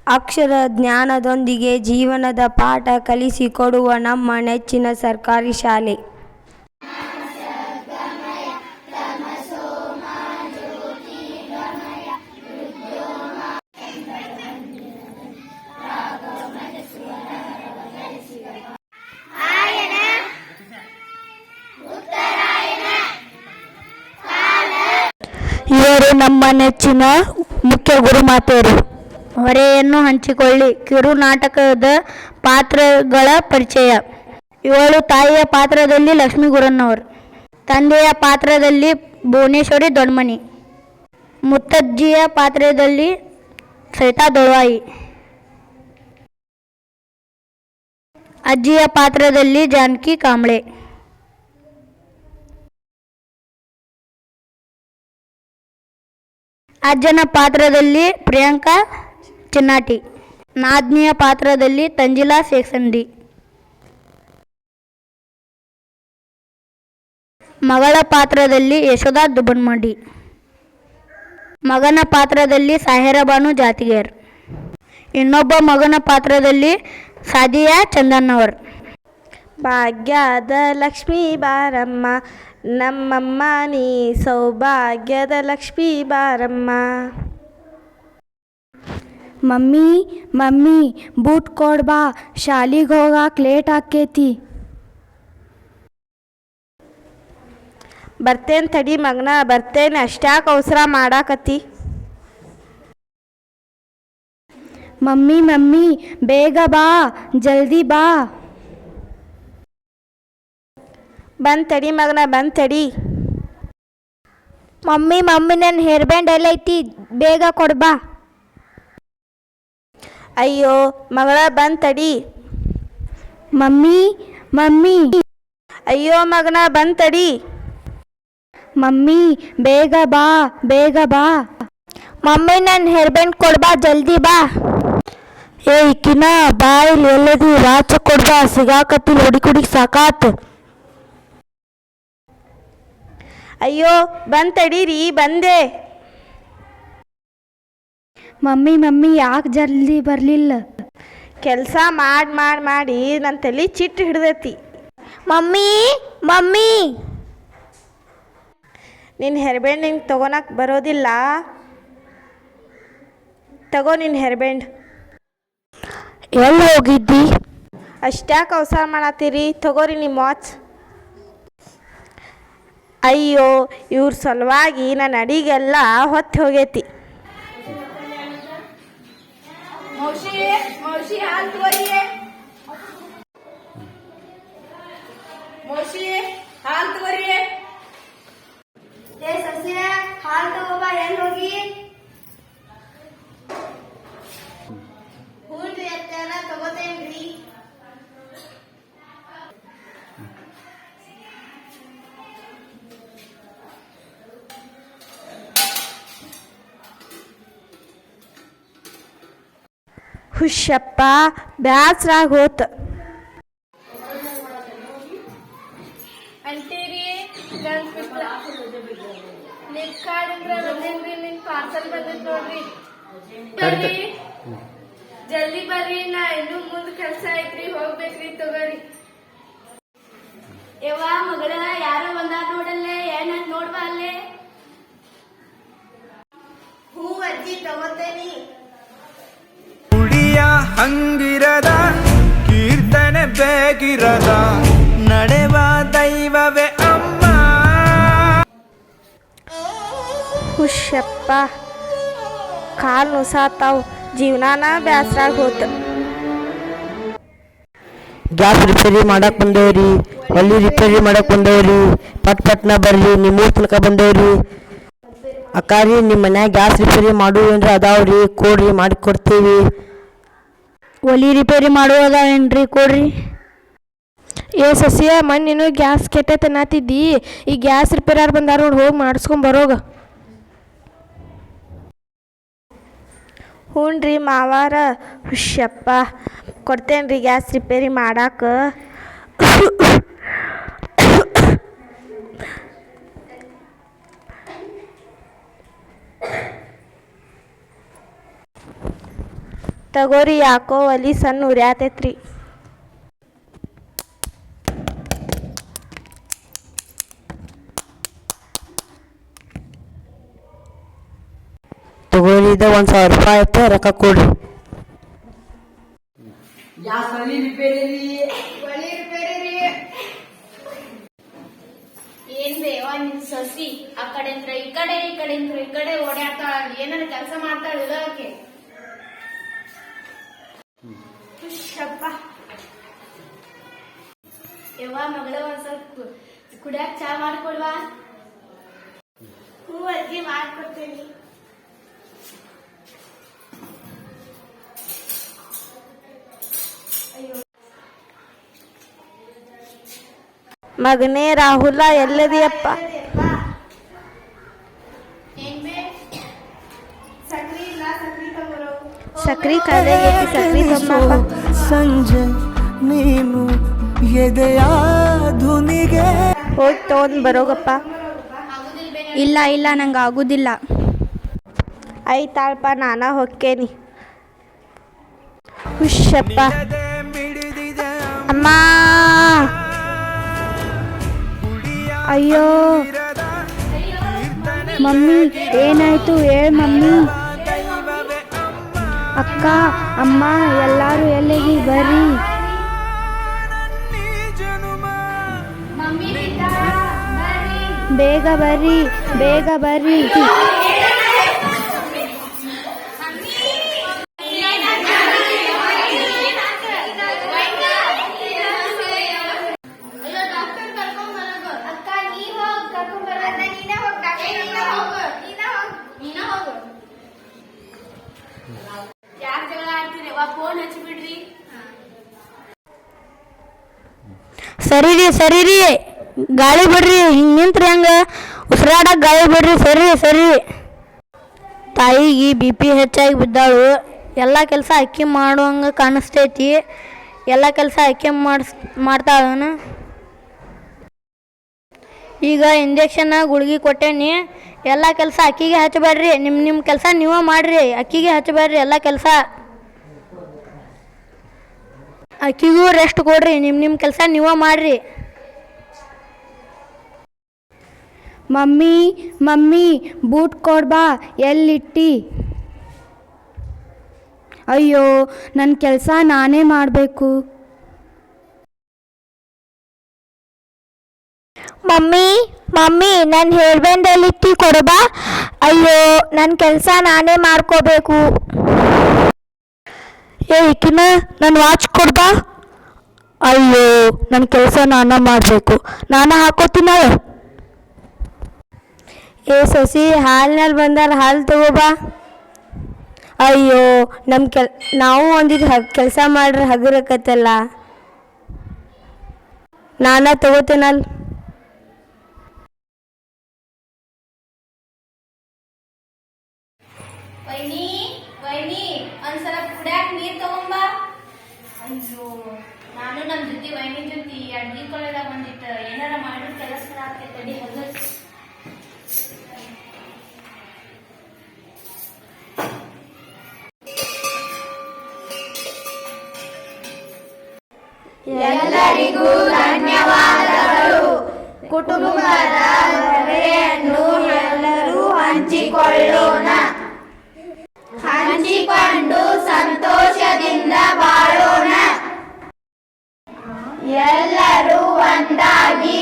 ಅಕ್ಷರ ಜ್ಞಾನದೊಂದಿಗೆ ಜೀವನದ ಪಾಠ ಕಲಿಸಿಕೊಡುವ ನಮ್ಮ ನೆಚ್ಚಿನ ಸರ್ಕಾರಿ ಶಾಲೆ. ಇವರು ನಮ್ಮ ನೆಚ್ಚಿನ ಮುಖ್ಯ ಗುರುಮಾತೆಯರು. ಹೊರೆಯನ್ನು ಹಂಚಿಕೊಳ್ಳಿ. ಕಿರು ನಾಟಕದ ಪಾತ್ರಗಳ ಪರಿಚಯ. ಇವಳು ತಾಯಿಯ ಪಾತ್ರದಲ್ಲಿ ಲಕ್ಷ್ಮೀ ಗುರನ್ನವರು, ತಂದೆಯ ಪಾತ್ರದಲ್ಲಿ ಭುವನೇಶ್ವರಿ ದೊಡ್ಮನಿ, ಮುತ್ತಜ್ಜಿಯ ಪಾತ್ರದಲ್ಲಿ ಸವಿತಾ ದೊಳವಾಯಿ, ಅಜ್ಜಿಯ ಪಾತ್ರದಲ್ಲಿ ಜಾನಕಿ ಕಾಂಬ್ಳೆ, ಅಜ್ಜನ ಪಾತ್ರದಲ್ಲಿ ಪ್ರಿಯಾಂಕಾ ಚಿನ್ನಾಟಿ, ನಾದ್ನಿಯ ಪಾತ್ರದಲ್ಲಿ ತಂಜಿಲಾ ಸೇಕ್ಸಂದಿ, ಮಗಳ ಪಾತ್ರದಲ್ಲಿ ಯಶೋಧಾ ದುಬ್ಬನ್ಮಡಿ, ಮಗನ ಪಾತ್ರದಲ್ಲಿ ಸಾಹೇರಬಾನು ಜಾತಿಗೇರ್, ಇನ್ನೊಬ್ಬ ಮಗನ ಪಾತ್ರದಲ್ಲಿ ಸಾದಿಯಾ ಚಂದನ್ನವರ್. ಭಾಗ್ಯದ ಲಕ್ಷ್ಮೀ ಬಾರಮ್ಮ ನಮ್ಮಮ್ಮ ನೀ ಸೌಭಾಗ್ಯದ ಲಕ್ಷ್ಮೀ ಬಾರಮ್ಮ. ಮಮ್ಮಿ ಮಮ್ಮಿ ಬೂಟ್ ಕೊಡ್ಬಾ, ಶಾಲಿಗೆ ಹೋಗಾಕ ಲೇಟ್ ಆಕ್ಕೇತಿ. ಬರ್ತೇನೆ ತಡಿ ಮಗನ, ಬರ್ತೇನೆ. ಅಷ್ಟ್ಯಾಕೆ ಅವಸರ ಮಾಡಾಕತ್ತಿ? ಮಮ್ಮಿ ಮಮ್ಮಿ ಬೇಗ ಬಾ, ಜಲ್ದಿ ಬಾ. ಬಂದ್ ತಡಿ ಮಗನ, ಬಂದ್ ತಡಿ. ಮಮ್ಮಿ ಮಮ್ಮಿ ನನ್ನ ಹೇರ್ ಬ್ಯಾಂಡ್ ಎಲ್ಲೈತಿ, ಬೇಗ ಕೊಡ್ಬಾ. ಅಯ್ಯೋ ಮಗಳ, ಬಂದ್ ತಡಿ. ಮಮ್ಮಿ ಮಮ್ಮಿ ಅಯ್ಯೋ ಮಗನ, ಬಂದ್ ತಡಿ. ಮಮ್ಮಿ ಬೇಗ ಬಾ, ಬೇಗ ಬಾ. ಮಮ್ಮಿ ನನ್ನ ಹೇರ್ ಬ್ಯಾಂಡ್ ಕೊಡ್ಬಾ, ಜಲ್ದಿ ಬಾ. ಏಯ್ಕಿನ ಬಾಯಿಲ್ ಎಲ್ಲದಿ ರಾಚ ಕೊಡ್ಬಾ, ಸಿಗಾಕತ್ತಿಲ್ ಹುಡುಕಿ ಸಾಕಾತ್. ಅಯ್ಯೋ ಬಂದ್ ತಡೀರಿ, ಬಂದೆ. ಮಮ್ಮಿ ಮಮ್ಮಿ ಯಾಕೆ ಜಲ್ದಿ ಬರಲಿಲ್ಲ? ಕೆಲಸ ಮಾಡಿ ನನ್ನ ತಲೆ ಚಿಟ್ಟು ಹಿಡ್ದೈತಿ. ಮಮ್ಮಿ ಮಮ್ಮಿ ನಿನ್ನ ಹೆರ್ಬ್ಯಾಂಡ್ ನಿಂಗೆ ತೊಗೊಳಕ್ಕೆ ಬರೋದಿಲ್ಲ? ತಗೋ ನಿನ್ನ ಹೆರ್ಬ್ಯಾಂಡ್. ಎಲ್ಲಿ ಹೋಗಿದ್ದಿ? ಅಷ್ಟ್ಯಾಕೆ ಅವಸರ ಮಾಡತ್ತೀರಿ? ತಗೋರಿ ನಿಮ್ಮ ವಾಚ್. ಅಯ್ಯೋ ಇವ್ರ ಸಲುವಾಗಿ ನನ್ನ ಅಡಿಗೆಲ್ಲ ಹೊತ್ತು ಹೋಗೈತಿ. ತಗೋತೇನ್ರಿ. ಹುಷಪ್ಪ ಬ್ಯಾಸ್ರಾಗ ಹೋತ. ಅಂಟೀರಿ ಪಾರ್ಸಲ್ ಬಂದಿದ್ ನೋಡ್ರಿ. ಜಲ್ದಿ ಬರ್ರಿ, ನಾ ಇನ್ನೂ ಮುಂದ್ ಕೆಲ್ಸ ಐತ್ರಿ, ಹೋಗ್ಬೇಕ್ರಿ. ತಗೋರಿ. ಯವ್ವ ಮಗಳ, ಯಾರೋ ಬಂದಾರ ನೋಡಲ್ಲೇ, ಏನಂತ ನೋಡ್ಬಾ ಅಲ್ಲೇ. ಹೂ ಅಜ್ಜಿ, ತಗೋತೇನಿ. ಕುಡಿಯ ಹಂಗಿರದ ಕೀರ್ತನೆ ಬೇಕಿರದ ನಡೆವ ದೈವವೇ ಅಮ್ಮ. ಹುಷಪ್ಪ ಕಾಲು ನುಸಾತಾವ್, ಜೀವನಾನ ಬ್ಯಾಸ್ರಾಗ ಹೋತ. ಗ್ಯಾಸ್ ರಿಪೇರಿ ಮಾಡಕ್ ಬಂದೇವ್ರಿ, ಒಲಿ ರಿಪೇರಿ ಮಾಡಕ್ ಬಂದೇವ್ರಿ, ಪಟ್ನ ಬರ್ರಿ, ನಿಮ್ಮೂರ್ ತನಕ ಬಂದೇವ್ರಿ. ಅಕ್ಕಾರಿ ನಿಮ್ಮ ಮನ್ಯಾಗ ಗ್ಯಾಸ್ ರಿಪೇರಿ ಮಾಡುವೇನ್ರಿ? ಅದಾವ್ರಿ, ಕೊಡ್ರಿ, ಮಾಡಿ ಕೊಡ್ತೀವಿ. ಒಲಿ ರಿಪೇರಿ ಮಾಡುವುದೇನ್ರಿ? ಕೊಡ್ರಿ. ಏ ಸಸ್ಯ, ನೀನು ಗ್ಯಾಸ್ ಕೆಟ್ಟೈತೆ ಅನ್ನತ್ತಿದ್ದಿ, ಈ ಗ್ಯಾಸ್ ರಿಪೇರಿಯರ್ ಬಂದಾರ ನೋಡಿ, ಹೋಗಿ ಮಾಡಿಸ್ಕೊಂಡ್ ಬರೋಗ. ಹ್ಞೂನ್ರಿ ಮಾವಾರ. ಹುಷಪ್ಪ ಕೊಡ್ತೇನ್ರಿ ಗ್ಯಾಸ್ ರಿಪೇರಿ ಮಾಡಾಕ. ತಗೋರಿ ಯಾಕೋ ಒಲಿ ಸಣ್ಣ ಉರ್ಯಾತೈತ್ರಿ. ತಗೋರಿದ 1,000 ರೂಪಾಯಿ ಆಯ್ತು, ರೊಕ್ಕ ಕೊಡ್ರಿ. ಏನ್ ಬೇವ ನಿನ್ ಸಸಿ ಆ ಕಡೆಂದ್ರ ಈ ಕಡೆ ಈ ಕಡೆಂದ್ರ ಈ ಕಡೆ ಓಡಾಡ್ತಾಳ, ಏನಾರ ಕೆಲಸ ಮಾಡ್ತಾಳ ಇರೋಕೆ. ಯವ್ವ ಮಗಳ ಒಂದ್ ಸ್ವಲ್ಪ ಕುಡಿಯಾಕ ಚಾ ಮಾಡ್ಕೊಡ್ವಾ? ಹ್ಞೂ ಅಜ್ಜಿ ಮಾಡ್ಕೊಡ್ತೇನಿ. ಮಗನೇ ರಾಹುಲ ಎಲ್ಲದಿಯಪ್ಪ? ಸಕ್ರಿ ಕಾಲೇಜ್ ಸಕ್ರಿ ಸಂಜೆ ನೀನು ಎದೆಯ ಧುನಿಗೆ ಹೋಗಿ ತಗೊಂಡ್ ಬರೋಗಪ್ಪ. ಇಲ್ಲ ಇಲ್ಲ ನಂಗೆ ಆಗುದಿಲ್ಲ. ಐತಾಳಪ್ಪ ನಾನ ಹೊಕ್ಕೇನಿ. ಹುಷಪ್ಪ. ಅಮ್ಮ ಅಯ್ಯೋ ಮಮ್ಮಿ ಏನಾಯ್ತು ಹೇಳ್ ಮಮ್ಮಿ. ಅಕ್ಕ ಅಮ್ಮ ಎಲ್ಲಾರು ಎಲ್ಲಿಗೆ ಬರ್ರಿ. ಬೇಗ ಬರ್ರಿ ಬೇಗ ಬರ್ರಿ. ಸರಿ ರೀ ಗಾಳಿ ಬಿಡ್ರಿ, ಹಿಂಗೆ ನಿಂತ್ರಿ ಹಂಗ ಉಸಿರಾಡಕ್ಕೆ ಗಾಳಿ ಬಿಡ್ರಿ. ಸರಿ ತಾಯಿಗೆ BP ಹೆಚ್ಚಾಗಿ ಬಿದ್ದಾಳು. ಎಲ್ಲ ಕೆಲಸ ಅಕ್ಕಿ ಮಾಡುವಂಗೆ ಕಾಣಿಸ್ತೈತಿ. ಎಲ್ಲ ಕೆಲಸ ಅಕ್ಕಿ ಮಾಡ್ತಾಳನು. ಈಗ ಇಂಜೆಕ್ಷನ್ ಗುಳಿಗೆ ಕೊಟ್ಟೇನಿ. ಎಲ್ಲ ಕೆಲಸ ಅಕ್ಕಿಗೆ ಹಚ್ಚಬೇಡ್ರಿ. ನಿಮ್ಮ ಕೆಲಸ ನೀವು ಮಾಡಿರಿ, ಅಕ್ಕಿಗೆ ಹಚ್ಚಬೇಡ್ರಿ. ಎಲ್ಲ ಕೆಲಸ ಅಕ್ಕಿಗೂ ರೆಸ್ಟ್ ಕೊಡ್ರಿ. ನಿಮ್ಮ ಕೆಲಸ ನೀವು ಮಾಡಿರಿ. ಮಮ್ಮಿ ಬೂಟ್ ಕೊಡ್ಬಾ, ಎಲ್ಲಿಟ್ಟಿ? ಅಯ್ಯೋ ನನ್ನ ಕೆಲಸ ನಾನೇ ಮಾಡಬೇಕು. ಮಮ್ಮಿ ನನ್ನ ಹೇರ್ ಬ್ಯಾಂಡ್ ಎಲ್ಲಿಟ್ಟಿ ಕೊಡ್ಬಾ. ಅಯ್ಯೋ ನನ್ನ ಕೆಲಸ ನಾನೇ ಮಾಡ್ಕೋಬೇಕು. ಈಕಿನ ನನ್ನ ವಾಚ್ ಕೊಡ್ಬಾ. ಅಯ್ಯೋ ನನ್ನ ಕೆಲಸ ನಾನು ಮಾಡಬೇಕು, ನಾನು ಹಾಕೋತೀನ. ಸಸಿ ಹಾಲಿನಲ್ಲಿ ಬಂದಾರ, ಹಾಲು ತಗೋಬಾ. ಅಯ್ಯೋ ನಾವು ಒಂದಿದ್ದು ಕೆಲಸ ಮಾಡ್ರೆ ಹಗುರಕತ್ತಲ್ಲ, ನಾನು ತಗೋತೇನಲ್ಲ. ವೈನಿ ಒಂದ್ಸಲ ಕುಡಿಯಾಕ ನೀರ್ ತಗೊಂಬಾ. ಅಯ್ಯೋ ನಾನು ನಮ್ ಜೊತೆ ವೈನಿ ಜೊತೆ ಅಡ್ಗಿ ಕೊಳೆದಾಗ ಬಂದಿಟ್ಟು ಏನಾರ ಮಾಡಿದ್ ಕೆಲಸ ಆಗ್ತೈತಿ. ಎಲ್ಲರಿಗೂ ಧನ್ಯವಾದಗಳು. ಕುಟುಂಬದ ಹೊರೆಯನ್ನು ಎಲ್ಲರೂ ಹಂಚಿಕೊಳ್ಳೋಣ. ಹಂಚಿಕೊಂಡು ಸಂತೋಷದಿಂದ ಬಾಳೋಣ. ಎಲ್ಲರೂ ಒಂದಾಗಿ